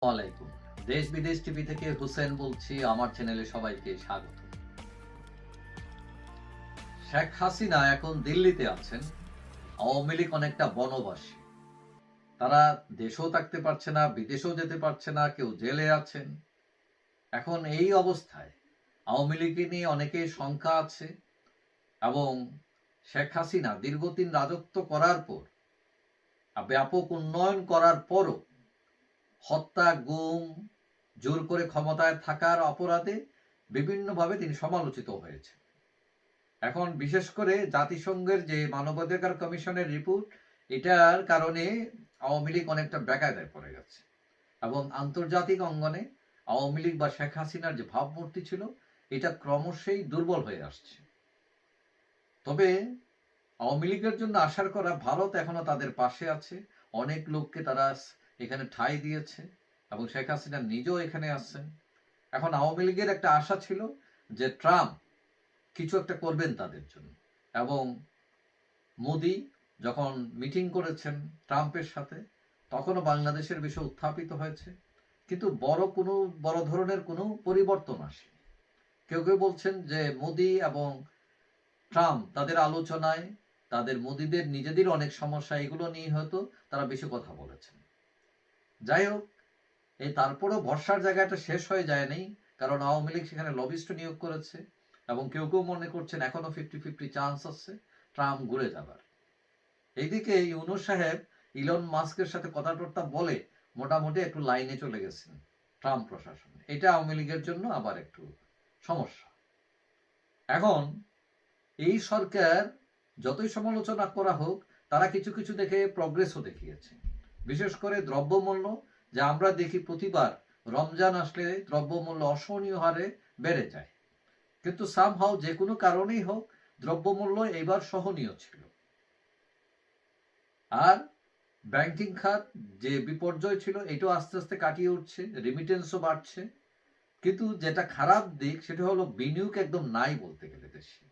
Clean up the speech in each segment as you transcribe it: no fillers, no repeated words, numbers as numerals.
ওয়ালাইকুম। দেশ বিদেশ টিভি থেকে হুসেন বলছি। আমার চ্যানেলে সবাইকে স্বাগত। শেখ হাসিনা এখন দিল্লিতে আছেন। আওয়ামী লীগ অনেকটা বনবাসী। তারা দেশেও থাকতে পারছে না, বিদেশেও যেতে পারছে না, কেউ জেলে আছেন। এখন এই অবস্থায় আওয়ামী লীগকে নিয়ে অনেকের শঙ্কা আছে এবং শেখ হাসিনা দীর্ঘদিন রাজত্ব করার পর ব্যাপক উন্নয়ন করার পরও হত্যা, গুম, জোর করে ক্ষমতায় থাকার অপরাধে বিভিন্নভাবে তিনি সমালোচিত হয়েছেন। এখন বিশেষ করে জাতিসংঘের যে মানবাধিকার কমিশনের রিপোর্ট, এটার কারণে আওয়ামী লীগ অনেকটা বেকায়দায় পড়ে গেছে এবং আন্তর্জাতিক অঙ্গনে আওয়ামী লীগ বা শেখ হাসিনার যে ভাবমূর্তি ছিল, এটা ক্রমশই দুর্বল হয়ে আসছে। তবে আওয়ামী লীগের জন্য আশা করা ভারত এখনো তাদের পাশে আছে। অনেক লোককে তারা এখানে ঠাঁই দিয়েছে এবং শেখ হাসিনা নিজেও এখানে আসছেন। এখন আওয়ামী লীগের একটা আশা ছিল যে ট্রাম্প কিছু একটা করবেন তাদের জন্য, এবং মোদি যখন মিটিং করেছেন ট্রাম্পের সাথে, তখনও বাংলাদেশের বিষয় উত্থাপিত হয়েছে, কিন্তু বড় ধরনের কোনো পরিবর্তন আসেনি। কেউ কেউ বলছেন যে মোদি এবং ট্রাম্প তাদের আলোচনায় তাদের মোদিদের নিজেদের অনেক সমস্যা, এগুলো নিয়ে হয়তো তারা বেশি কথা বলেছেন। যাই হোক, এই তারপরেও ভরসার জায়গাটা শেষ হয়ে যায়নি, কারণ আওয়ামী লীগ সেখানে লবিস্ট নিয়োগ করেছে এবং কেউ কেউ মনে করছেন এখনো 50-50 চান্স আছে ট্রাম্প ঘুরে যাবার। এইদিকে ইউনূস সাহেব ইলন মাস্কের সাথে কথাবার্তা বলে মোটামুটি একটু লাইনে চলে গেছেন ট্রাম্প প্রশাসন। এটা আওয়ামী লীগের জন্য আবার একটু সমস্যা। এখন এই সরকার যতই সমালোচনা করা হোক, তারা কিছু কিছু দেখে প্রগ্রেসও দেখিয়েছে। বিশেষ করে দ্রব্যমূল্য, যা আমরা দেখি প্রতিবার রমজান আসলে দ্রব্যমূল্য অসহনীয় হারে বেড়ে যায়, কিন্তু সামহাও যে কোনো কারণেই হোক দ্রব্যমূল্য এবার সহনীয় ছিল। আর ব্যাংকিং খাত যে বিপর্যয় ছিল, এটাও আস্তে আস্তে কাটিয়ে উঠছে, রেমিটেন্সও বাড়ছে। কিন্তু যেটা খারাপ দিক সেটা হলো বিনিয়োগ একদম নাই বলতে গেলে দেশে।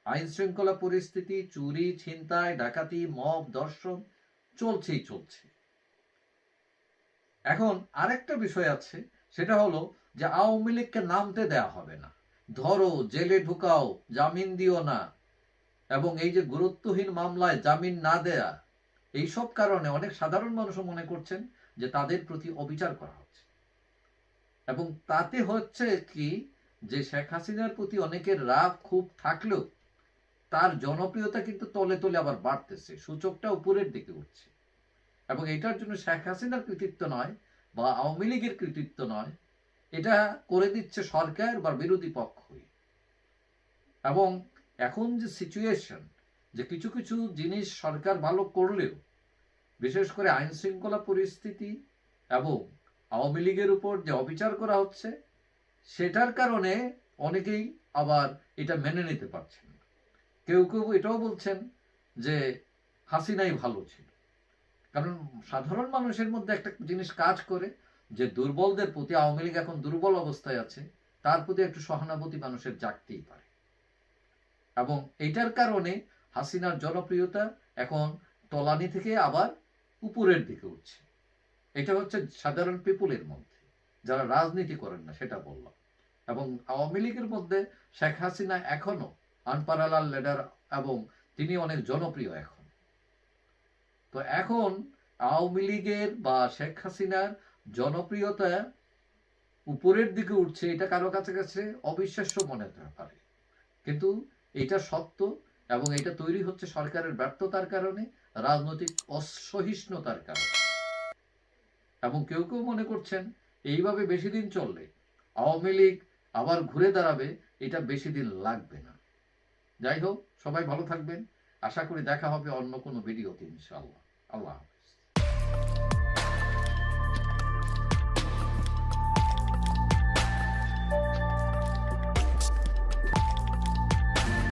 আইন শৃঙ্খলা পরিস্থিতি, চুরি, ছিনতাই, ডাকাতি, মব, ধর্ষণ চলছেই চলছে। এখন আরেকটা বিষয় আছে, সেটা হলো যে আওয়ামী লীগকে নামতে দেয়া হবে না, ধরো জেলে ঢুকাও, জামিন দিও না, এবং এই যে গুরুত্বহীন মামলায় জামিন না দেয়া, এইসব কারণে অনেক সাধারণ মানুষও মনে করছেন যে তাদের প্রতি অবিচার করা হচ্ছে। এবং তাতে হচ্ছে কি, যে শেখ হাসিনার প্রতি অনেকের রাগ খুব থাকলেও তার জনপ্রিয়তা কিন্তু তলে তলে আবার বাড়তেছে, সূচকটা উপরের দিকে উঠছে। এবং এটার জন্য শেখ হাসিনার কৃতিত্ব নয় বা আওয়ামী লীগের কৃতিত্ব নয়, এটা করে দিচ্ছে সরকার বা বিরোধী পক্ষই। এবং এখন যে সিচুয়েশন, যে কিছু কিছু জিনিস সরকার ভালো করলেও, বিশেষ করে আইন শৃঙ্খলা পরিস্থিতি এবং আওয়ামী লীগের উপর যে অবিচার করা হচ্ছে, সেটার কারণে অনেকেই আবার এটা মেনে নিতে পারছেন না। কেউ কেউ এটাও বলছেন যে হাসিনাই ভালো ছিল। কারণ সাধারণ মানুষের মধ্যে একটা জিনিস কাজ করে, যে দুর্বলদের প্রতি, আওয়ামী লীগ এখন দুর্বল অবস্থায় আছে, তার প্রতি একটু সহানুভূতি মানুষের জাগতেই পারে। এবং এটার কারণে হাসিনার জনপ্রিয়তা এখন তলানি থেকে আবার উপরের দিকে উঠছে। এটা হচ্ছে সাধারণ পিপুলের মধ্যে, যারা রাজনীতি করেন না, সেটা বললাম। এবং আওয়ামী লীগের মধ্যে শেখ হাসিনা এখনো আনপ্যারালাল লিডার এবং তিনি অনেক জনপ্রিয় এখন। তো এখন আওয়ামী লীগের বা শেখ হাসিনার জনপ্রিয়তা উপরের দিকে উঠছে, এটা কারো কাছে কাছে অবিশ্বাস্য মনে হতে পারে, কিন্তু এটা সত্য। এবং এটা তৈরি হচ্ছে সরকারের ব্যর্থতার কারণে, রাজনৈতিক অসহিষ্ণুতার কারণে। এবং কেউ কেউ মনে করছেন এইভাবে বেশি দিন চললে আওয়ামী লীগ আবার ঘুরে দাঁড়াবে, এটা বেশি দিন লাগবে না। যাই হোক, সবাই ভালো থাকবেন। আশা করি দেখা হবে অন্য কোনো ভিডিওতে, ইনশাআল্লাহ। আল্লাহ।